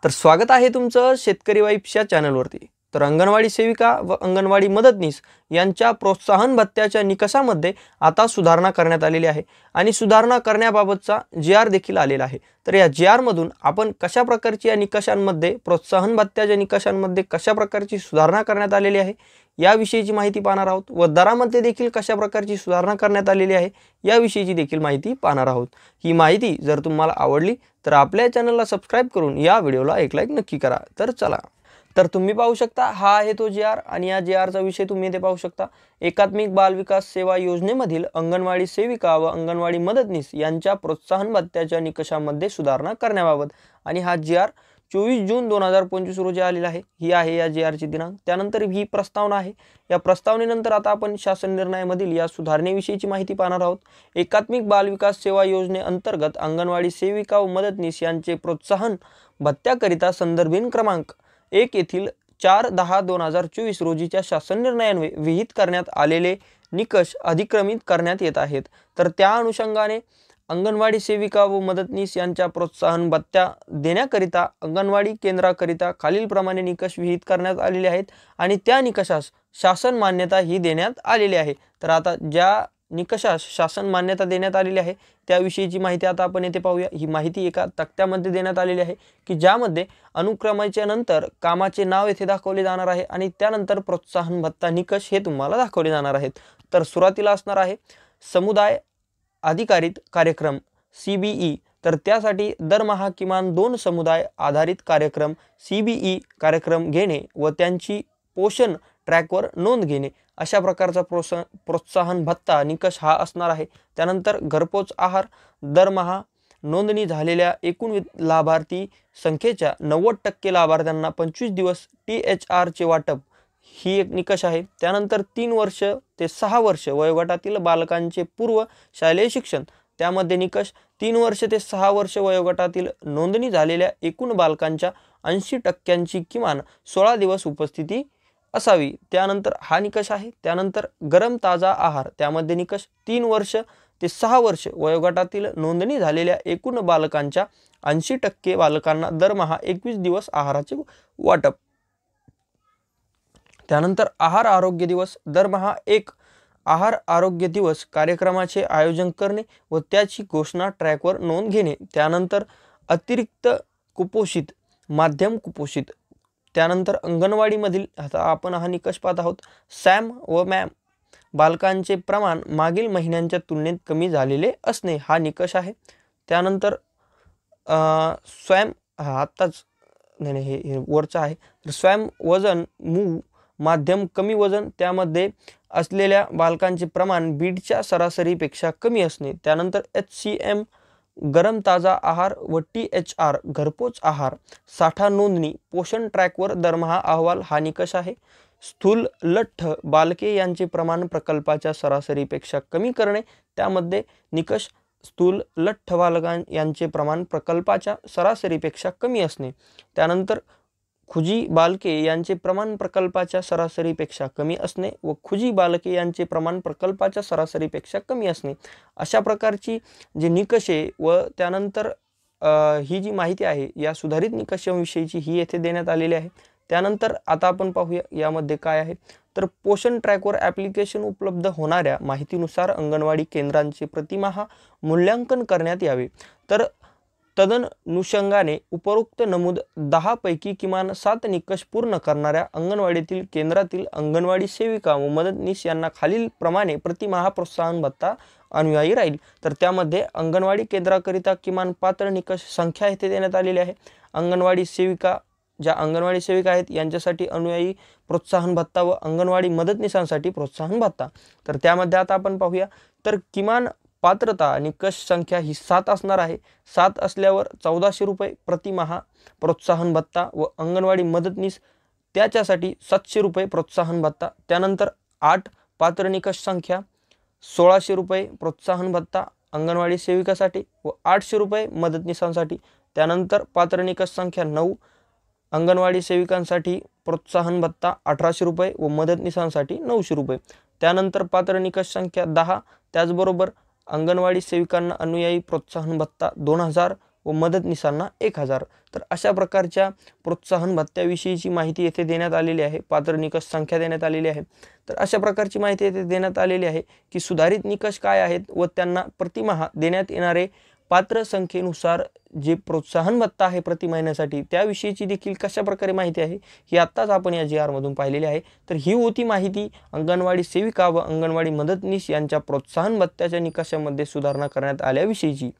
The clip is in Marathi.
तर स्वागत आहे तुमचं शेतकरी वाइब्स या चॅनलवरती। तर अंगणवाडी सेविका व अंगणवाडी मदतनीस यांच्या प्रोत्साहन भत्त्याच्या निकषामध्ये आता सुधारणा करण्यात आलेली आहे आणि सुधारणा करण्याबाबतचा जी.आर. देखील आलेला आहे। तर या जी.आर. मधून आपण कशा प्रकारची या निकषांमध्ये प्रोत्साहन भत्त्याच्या निकषांमध्ये कशा प्रकारची सुधारणा करण्यात आलेली आहे याविषयीची माहिती पाहणार आहोत व दरामध्ये देखील कशा प्रकारची सुधारणा करण्यात आलेली आहे याविषयीची देखील माहिती पाहणार आहोत। ही माहिती जर तुम्हाला आवडली तर आपल्या चॅनलला सबस्क्राइब करून या व्हिडिओला एक लाईक नक्की करा। तर चला, तर तुम्ही पाहू शकता हा आहे तो जी.आर. आणि या जी.आर. चा विषय तुम्ही इथे पाहू शकता। एकात्मिक बाल विकास सेवा योजनेमधील अंगणवाडी सेविका व अंगणवाडी मदतनीस यांच्या प्रोत्साहन भत्त्याच्या निकषांमध्ये सुधारणा करण्याबाबत आणि हा जी.आर. 24 जून 2025 रोजी आलेला आहे। ही आहे या जी.आर. ची दिनांक। त्यानंतर ही प्रस्तावना आहे। या प्रस्तावनेनंतर आता आपण शासन निर्णयामधील या सुधारणेविषयीची माहिती पाहणार आहोत। एकात्मिक बाल विकास सेवा योजनेअंतर्गत अंगणवाडी सेविका व मदतनीस यांचे प्रोत्साहन भत्त्याकरिता संदर्भित क्रमांक 1 येथील 4/10/2024 रोजीच्या शासन निर्णयान्वये विहित करण्यात आलेले निकष अधिक्रमित करण्यात येत आहेत। तर त्या अनुषंगाने अंगणवाडी सेविका व मदतनीस यांच्या प्रोत्साहन भत्त्या देण्याकरिता अंगणवाडी केंद्राकरिता खालीलप्रमाणे निकष विहित करण्यात आलेले आहेत आणि त्या निकषास शासन मान्यता ही देण्यात आलेली आहे। तर आता ज्या निकषास शासन मान्यता देण्यात आलेली आहे त्याविषयीची माहिती आता आपण येथे पाहूया। ही माहिती एका तक्त्यामध्ये देण्यात आलेली आहे की ज्यामध्ये अनुक्रमाच्या नंतर कामाचे नाव येथे दाखवले जाणार आहे आणि त्यानंतर प्रोत्साहन भत्ता निकष हे तुम्हाला दाखवले जाणार आहेत। तर सुरुवातीला असणार आहे समुदाय आधारित कार्यक्रम CBE। तर त्यासाठी दरमहा किमान 2 समुदाय आधारित कार्यक्रम CBE कार्यक्रम घेणे व त्यांची पोषण ट्रॅकवर नोंद घेणे अशा प्रकारचा प्रोत्साहन भत्ता निकष हा असणार आहे। त्यानंतर घरपोच आहार दरमहा नोंदणी झालेल्या एकूण लाभार्थी संख्येच्या 90% लाभार्थ्यांना 25 दिवस THR चे वाटप ही एक निकष आहे। त्यानंतर 3 वर्ष ते 6 वर्ष वयोगटातील बालकांचे पूर्व शालेय शिक्षण त्यामध्ये निकष 3 वर्ष ते 6 वर्ष वयोगटातील नोंदणी झालेल्या एकूण बालकांच्या 80% किमान 16 दिवस उपस्थिती असावी। त्यानंतर हा निकष आहे। त्यानंतर गरम ताजा आहार त्यामध्ये निकष 3 वर्ष ते 6 वर्ष वयोगटातील नोंदणी झालेल्या एकूण बालकांच्या 80% बालकांना दरमहा 21 दिवस आहाराचे वाटप। त्यानंतर आहार आरोग्य दिवस दरमहा 1 आहार आरोग्य दिवस कार्यक्रमाचे आयोजन करणे व त्याची घोषणा ट्रॅकवर नोंद घेणे। त्यानंतर अतिरिक्त कुपोषित माध्यम कुपोषित त्यानंतर अंगणवाडीमधील आता आपण हा निकष पाहत आहोत सॅम व मॅम बालकांचे प्रमाण मागील महिन्यांच्या तुलनेत कमी झालेले असणे हा निकष आहे। त्यानंतर स्वयं आत्ताच नाही हे वरचा आहे स्वयं वजन मूग माध्यम कमी वजन त्यामध्ये असलेल्या बालकांचे प्रमाण बीडच्या सरासरीपेक्षा कमी असणे। त्यानंतर HCM गरम ताजा आहार व THR घरपोच आहार साठा नोंदणी पोषण ट्रॅकवर दरमहा अहवाल हा निकष आहे। स्थूल लठ्ठ बालके यांचे प्रमाण प्रकल्पाच्या सरासरीपेक्षा कमी करणे त्यामध्ये निकष स्थूल लठ्ठ बालकां यांचे प्रमाण प्रकल्पाच्या सरासरीपेक्षा कमी असणे। त्यानंतर खुजी बालके यांचे प्रमाण प्रकल्पाच्या सरासरीपेक्षा कमी असणे व खुजी बालके यांचे प्रमाण प्रकल्पाच्या सरासरीपेक्षा कमी असणे अशा प्रकारची जे निकषे व त्यानंतर ही जी माहिती आहे या सुधारित निकषांविषयीची ही येथे देण्यात आलेली आहे। त्यानंतर आता आपण पाहूया यामध्ये काय आहे। तर पोषण ट्रॅकवर ॲप्लिकेशन उपलब्ध होणाऱ्या माहितीनुसार अंगणवाडी केंद्रांचे प्रतिमाह मूल्यांकन करण्यात यावे। तर तदनुषंगाने उपरोक्त नमूद 10 पैकी किमान 7 निकष पूर्ण करणाऱ्या अंगणवाडीतील केंद्रातील अंगणवाडी सेविका व मदतनीस यांना खालील प्रमाणे प्रतिमाह प्रोत्साहन भत्ता अनुयायी राहील। तर त्यामध्ये अंगणवाडी केंद्राकरिता किमान पात्र निकष संख्या येथे देण्यात आलेली आहे। अंगणवाडी सेविका ज्या अंगणवाडी सेविका आहेत यांच्यासाठी अनुयायी प्रोत्साहन भत्ता व अंगणवाडी मदतनीसांसाठी प्रोत्साहन भत्ता। तर त्यामध्ये आता आपण पाहूया तर किमान पात्रता निकष संख्या ही 7 असणार आहे। 7 असल्यावर 1400 रुपये प्रतिमाह प्रोत्साहन भत्ता व अंगणवाडी मदतनीस त्याच्यासाठी 700 रुपये प्रोत्साहन भत्ता। त्यानंतर 8 पात्र निकष संख्या 1600 रुपये प्रोत्साहन भत्ता अंगणवाडी सेविकासाठी व 800 रुपये मदतनीसांसाठी। त्यानंतर पात्र निकष संख्या 9 अंगणवाडी सेविकांसाठी प्रोत्साहन भत्ता 1800 रुपये व मदतनीसांसाठी 900 रुपये। त्यानंतर पात्र निकष संख्या 10 त्याचबरोबर अंगणवाडी सेविकांना अनुयायी प्रोत्साहन भत्ता 2000 व मदतनीसांना 1,000. तर अशा प्रकारच्या प्रोत्साहन भत्त्याविषयीची माहिती येथे देण्यात आलेली आहे. पात्र निकष संख्या देण्यात आलेली आहे. तर अशा प्रकारची माहिती येथे देण्यात आलेली आहे की सुधारित निकष काय आहेत व त्यांना प्रतिमाह देण्यात येणारे पात्र संख्येनुसार जे प्रोत्साहन भत्ता आहे प्रति महिन्यासाठी त्याविषयीची देखील कशा प्रकारे माहिती आहे ही आत्ताच आपण या GR मधून पाहिलेली आहे. तर ही होती माहिती अंगणवाडी सेविका व अंगणवाडी मदतनीस यांच्या प्रोत्साहन भत्त्याच्या निकषामध्ये सुधारणा करण्यात आल्याविषयीची.